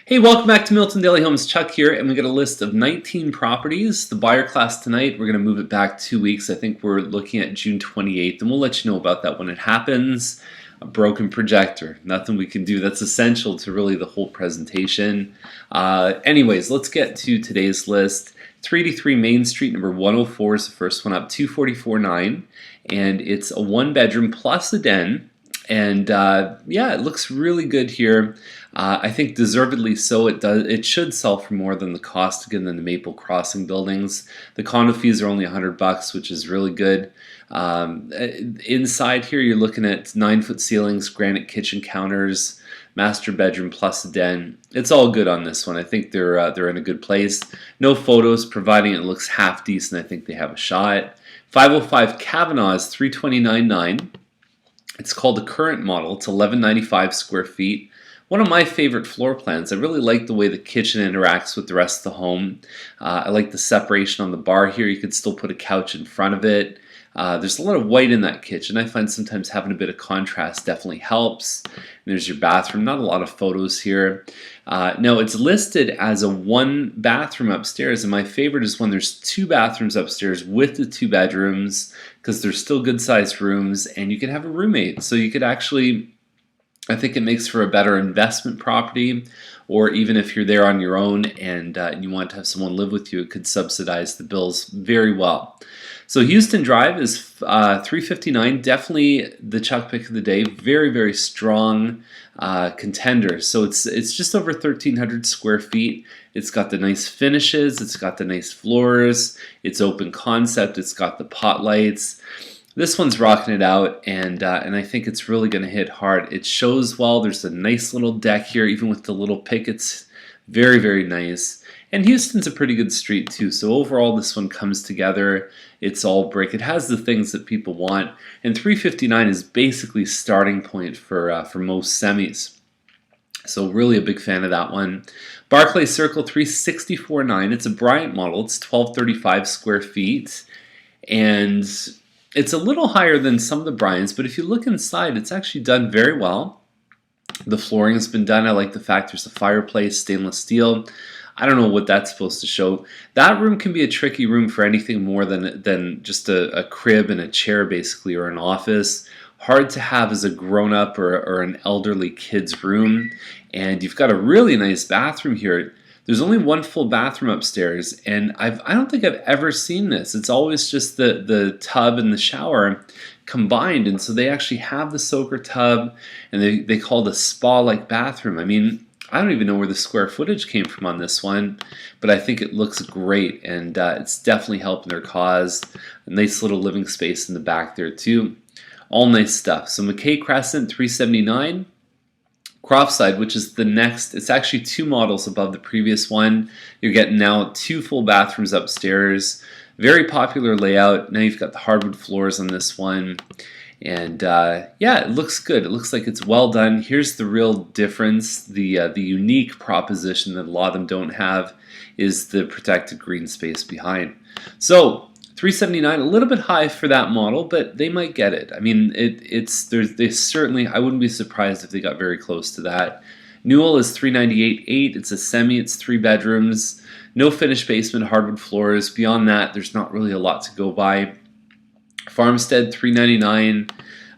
Hey, welcome back to Milton Daily Homes. Chuck here, and we got a list of 19 properties. The buyer class tonight, we're going to move it back 2 weeks. I think we're looking at June 28th, and we'll let you know about that when it happens. A broken projector, nothing we can do. That's essential to really the whole presentation. Anyways, let's get to today's list. 383 Main Street, number 104 is the first one up, 244.9, and it's a one-bedroom plus a den. And yeah, it looks really good here. I think deservedly so. It should sell for more than the cost again than the Maple Crossing buildings. The condo fees are only $100, which is really good. Inside here, you're looking at 9-foot ceilings, granite kitchen counters, master bedroom plus a den. It's all good on this one. I think they're in a good place. No photos, providing it looks half decent. I think they have a shot. 505 Kavanaugh is 329.9. It's called the current model. It's 1195 square feet. One of my favorite floor plans. I really like the way the kitchen interacts with the rest of the home. I like the separation on the bar here. You could still put a couch in front of it. There's a lot of white in that kitchen. I find sometimes having a bit of contrast definitely helps. And there's your bathroom. Not a lot of photos here. Now it's listed as a one bathroom upstairs, and my favorite is when there's two bathrooms upstairs with the two bedrooms, because they're still good sized rooms, and you can have a roommate. So you could actually, I think it makes for a better investment property, or even if you're there on your own and you want to have someone live with you, it could subsidize the bills very well. So Houston Drive is 359, definitely the Chuck pick of the day. Very, very strong contender. So it's just over 1,300 square feet. It's got the nice finishes. It's got the nice floors. It's open concept. It's got the pot lights. This one's rocking it out, and I think it's really going to hit hard. It shows well. There's a nice little deck here, even with the little pickets. Very, very nice. And Houston's a pretty good street too, so overall this one comes together. It's all brick. It has the things that people want, and 359 is basically starting point for most semis. So really a big fan of that one. Barclay Circle 364.9. It's a Bryant model. It's 1,235 square feet, and it's a little higher than some of the Bryants, but if you look inside, it's actually done very well. The flooring has been done. I like the fact there's a fireplace, stainless steel. I don't know what that's supposed to show. That room can be a tricky room for anything more than just a crib and a chair, basically, or an office. Hard to have as a grown-up or an elderly kid's room. And you've got a really nice bathroom here. There's only one full bathroom upstairs, and I don't think I've ever seen this. It's always just the tub and the shower combined, and so they actually have the soaker tub, and they call it a spa-like bathroom. I mean, I don't even know where the square footage came from on this one, but I think it looks great, and it's definitely helping their cause. A nice little living space in the back there too. All nice stuff. So McKay Crescent 379. Croftside, which is the next, it's actually two models above the previous one. You're getting now two full bathrooms upstairs. Very popular layout. Now you've got the hardwood floors on this one. And yeah, it looks good. It looks like it's well done. Here's the real difference. The unique proposition that a lot of them don't have is the protected green space behind. So 379, a little bit high for that model, but they might get it. I mean, they certainly, I wouldn't be surprised if they got very close to that. Newell is 398.8. It's a semi. It's 3 bedrooms. No finished basement, hardwood floors. Beyond that, there's not really a lot to go by. Farmstead 399,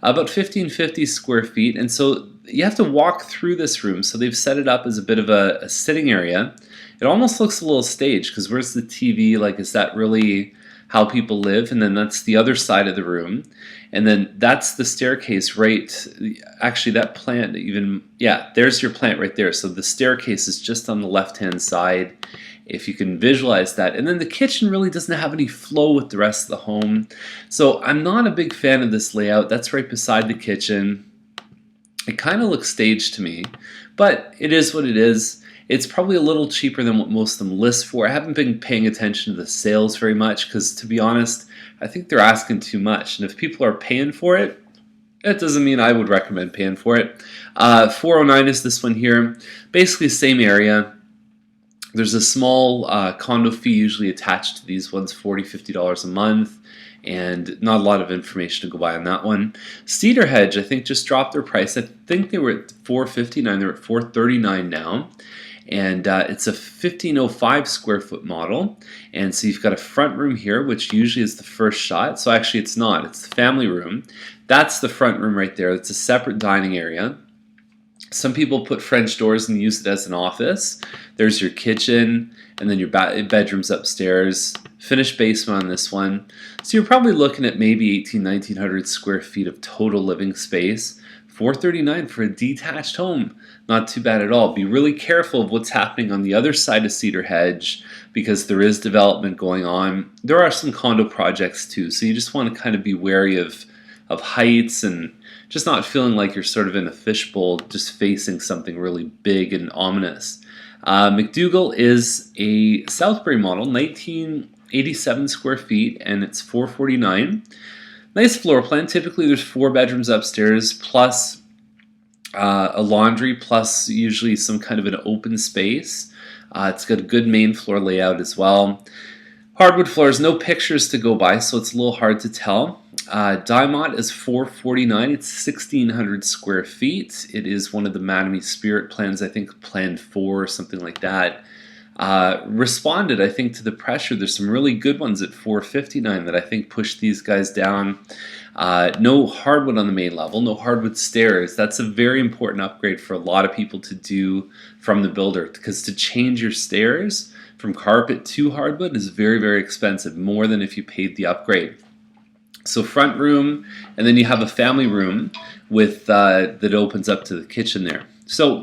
about 1,550 square feet, and so you have to walk through this room. So they've set it up as a bit of a sitting area. It almost looks a little staged, because where's the TV? Like, is that really how people live? And then that's the other side of the room, and then that's the staircase right, actually that plant even, yeah, there's your plant right there. So the staircase is just on the left hand side, if you can visualize that. And then the kitchen really doesn't have any flow with the rest of the home. So I'm not a big fan of this layout. That's right beside the kitchen. It kind of looks staged to me, but it is what it is. It's probably a little cheaper than what most of them list for. I haven't been paying attention to the sales very much, because to be honest, I think they're asking too much. And if people are paying for it, that doesn't mean I would recommend paying for it. 409 is this one here. Basically same area. There's a small condo fee usually attached to these ones, $40, $50 a month, and not a lot of information to go by on that one. Cedar Hedge, I think, just dropped their price. I think they were at $459. They're at $439 now. and it's a 1505 square foot model. And so you've got a front room here, which usually is the first shot. So actually it's not, it's the family room. That's the front room right there. It's a separate dining area. Some people put French doors and use it as an office. There's your kitchen, and then your bedrooms upstairs. Finished basement on this one. So you're probably looking at maybe 1900 square feet of total living space. $439 for a detached home. Not too bad at all. Be really careful of what's happening on the other side of Cedar Hedge, because there is development going on. There are some condo projects too, so you just want to kind of be wary of heights and just not feeling like you're sort of in a fishbowl just facing something really big and ominous. McDougall is a Southbury model, 1987 square feet, and it's $449. Nice floor plan. Typically there's 4 bedrooms upstairs plus a laundry plus usually some kind of an open space. It's got a good main floor layout as well. Hardwood floors, no pictures to go by, so it's a little hard to tell. Diamond is $449. It's 1,600 square feet. It is one of the Mattamy Spirit plans, I think Plan 4 or something like that. Responded, I think, to the pressure. There's some really good ones at $459 that I think push these guys down. No hardwood on the main level, no hardwood stairs. That's a very important upgrade for a lot of people to do from the builder, because to change your stairs from carpet to hardwood is very, very expensive, more than if you paid the upgrade. So front room, and then you have a family room with that opens up to the kitchen there. So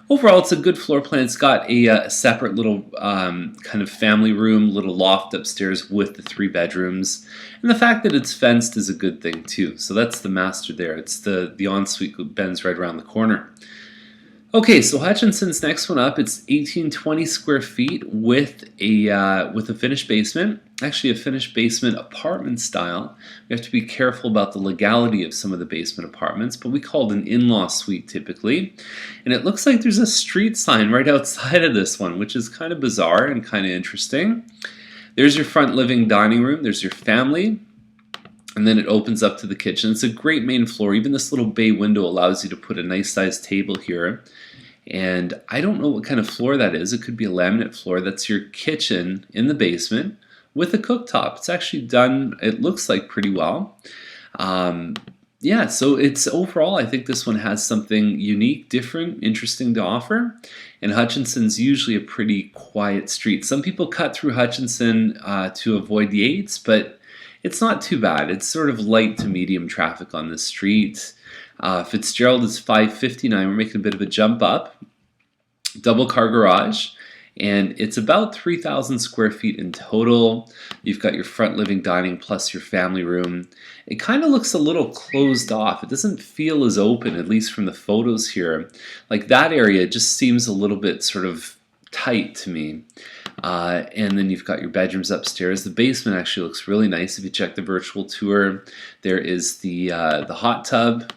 overall, it's a good floor plan. It's got a separate little kind of family room, little loft upstairs with the 3 bedrooms. And the fact that it's fenced is a good thing too. So that's the master there. It's the ensuite bends right around the corner. Okay, so Hutchinson's next one up. It's 1820 square feet with a finished basement. Actually, a finished basement apartment style. We have to be careful about the legality of some of the basement apartments, but we call it an in-law suite typically. And it looks like there's a street sign right outside of this one, which is kind of bizarre and kind of interesting. There's your front living dining room. There's your family. And then it opens up to the kitchen. It's a great main floor. Even this little bay window allows you to put a nice sized table here. And I don't know what kind of floor that is. It could be a laminate floor. That's your kitchen in the basement with a cooktop. It's actually done, it looks like, pretty well. Yeah, so it's overall, I think this one has something unique, different, interesting to offer. And Hutchinson's usually a pretty quiet street. Some people cut through Hutchinson to avoid the 8s, but it's not too bad. It's sort of light to medium traffic on this street. Fitzgerald is $559. We're making a bit of a jump up. Double car garage, and it's about 3,000 square feet in total. You've got your front living dining plus your family room. It kind of looks a little closed off. It doesn't feel as open, at least from the photos here. Like that area just seems a little bit sort of tight to me. And then you've got your bedrooms upstairs. The basement actually looks really nice. If you check the virtual tour, there is the hot tub.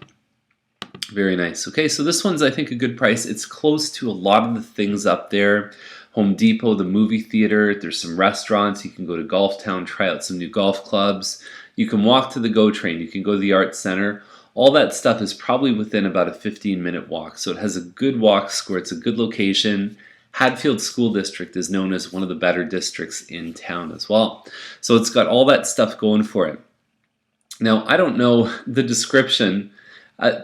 Very nice. Okay, so this one's, I think, a good price. It's close to a lot of the things up there. Home Depot, the movie theater, there's some restaurants. You can go to Golf Town, try out some new golf clubs. You can walk to the GO train. You can go to the Arts Center. All that stuff is probably within about a 15-minute walk. So it has a good walk score. It's a good location. Hadfield School District is known as one of the better districts in town as well. So it's got all that stuff going for it. Now, I don't know the description.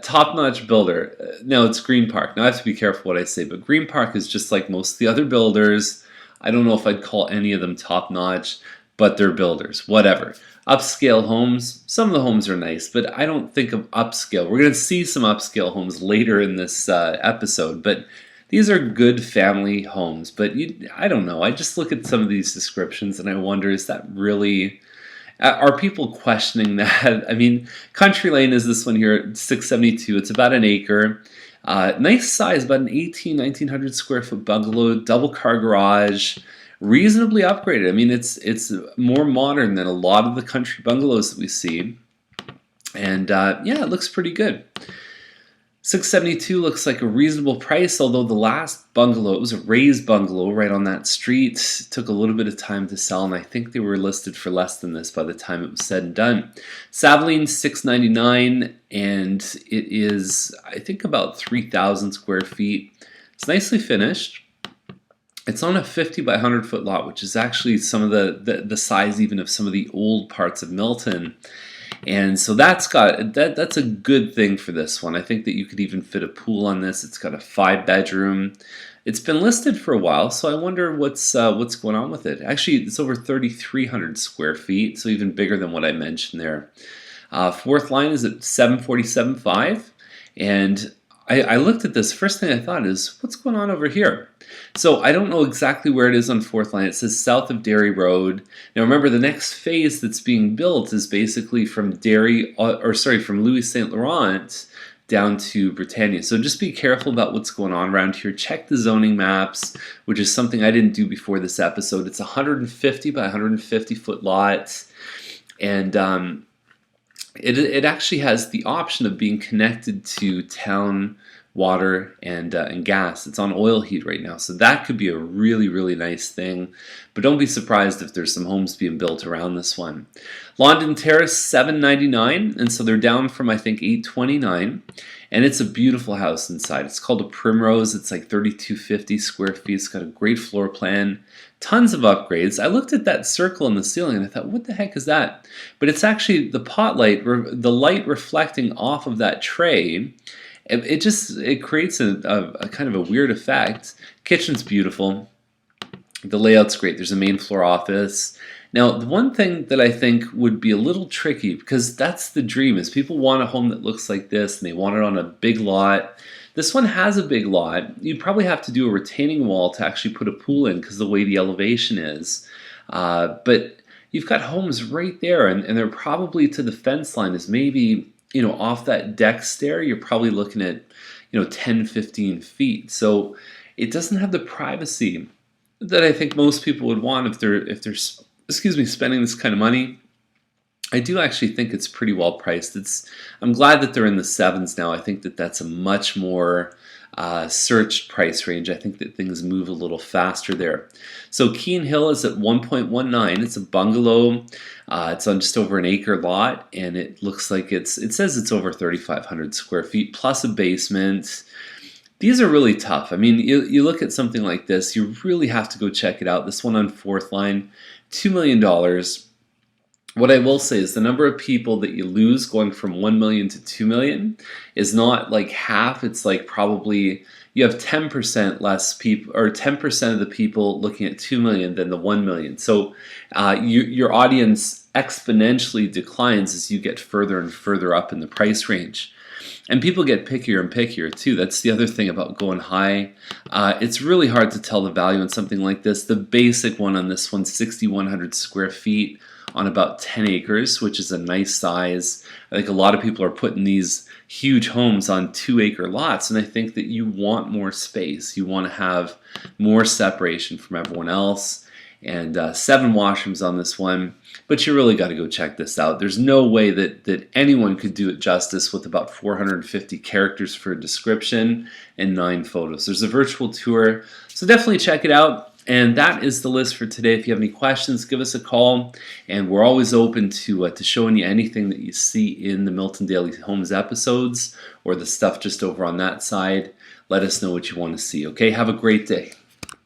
Top-notch builder. No, it's Green Park. Now I have to be careful what I say, but Green Park is just like most of the other builders. I don't know if I'd call any of them top-notch, but they're builders. Whatever. Upscale homes. Some of the homes are nice, but I don't think of upscale. We're going to see some upscale homes later in this episode, but these are good family homes. But I don't know. I just look at some of these descriptions and I wonder, is that really... Are people questioning that? I mean, Country Lane is this one here, 672. It's about an acre. Nice size, about an 1900 square foot bungalow, double car garage, reasonably upgraded. I mean, it's more modern than a lot of the country bungalows that we see. And yeah, it looks pretty good. $672 looks like a reasonable price, although the last bungalow, it was a raised bungalow right on that street. It took a little bit of time to sell, and I think they were listed for less than this by the time it was said and done. Savaline, $699, and it is, I think, about 3,000 square feet. It's nicely finished. It's on a 50 by 100 foot lot, which is actually some of the size even of some of the old parts of Milton. And so that's a good thing for this one. I think that you could even fit a pool on this. It's got a 5 bedroom. It's been listed for a while, so I wonder what's going on with it. Actually, it's over 3,300 square feet, so even bigger than what I mentioned there. Fourth line is at 747.5, and I looked at this. First thing I thought is, what's going on over here? So I don't know exactly where it is on fourth line. It says south of Derry Road. Now remember, the next phase that's being built is basically from from Louis Saint Laurent down to Britannia. So just be careful about what's going on around here. Check the zoning maps, which is something I didn't do before this episode. It's 150 by 150 foot lots, and it actually has the option of being connected to town water and gas. It's on oil heat right now, so that could be a really, really nice thing. But don't be surprised if there's some homes being built around this one. London Terrace, $799, and so they're down from I think $829, and it's a beautiful house inside. It's called a Primrose. It's like 3,250 square feet. It's got a great floor plan, tons of upgrades. I looked at that circle in the ceiling and I thought, what the heck is that? But it's actually the pot light, the light reflecting off of that tray. It creates a kind of a weird effect. Kitchen's beautiful. The layout's great. There's a main floor office. Now, the one thing that I think would be a little tricky, because that's the dream, is people want a home that looks like this and they want it on a big lot. This one has a big lot. You'd probably have to do a retaining wall to actually put a pool in because of the way the elevation is. But you've got homes right there, and they're probably to the fence line is maybe, off that deck stair, you're probably looking at, 10, 15 feet. So it doesn't have the privacy that I think most people would want if they're spending this kind of money. I do actually think it's pretty well priced. I'm glad that they're in the sevens now. I think that that's a much more searched price range. I think that things move a little faster there. So Keene Hill is at 1.19. It's a bungalow. It's on just over an acre lot, and it looks like it says it's over 3,500 square feet plus a basement. These are really tough. I mean, you look at something like this, you really have to go check it out. This one on fourth line, $2 million. What I will say is the number of people that you lose going from 1 million to 2 million is not like half. It's like probably you have 10% less people, or 10% of the people looking at 2 million than the 1 million. So your audience exponentially declines as you get further and further up in the price range. And people get pickier and pickier too. That's the other thing about going high. It's really hard to tell the value on something like this. The basic one on this one, 6,100 square feet on about 10 acres, which is a nice size. I think a lot of people are putting these huge homes on 2-acre lots, and I think that you want more space. You want to have more separation from everyone else. And 7 washrooms on this one, but you really got to go check this out. There's no way that anyone could do it justice with about 450 characters for a description and 9 photos. There's a virtual tour, so definitely check it out. And that is the list for today. If you have any questions, give us a call, and we're always open to showing you anything that you see in the Milton Daily Homes episodes or the stuff just over on that side. Let us know what you want to see. Okay, have a great day.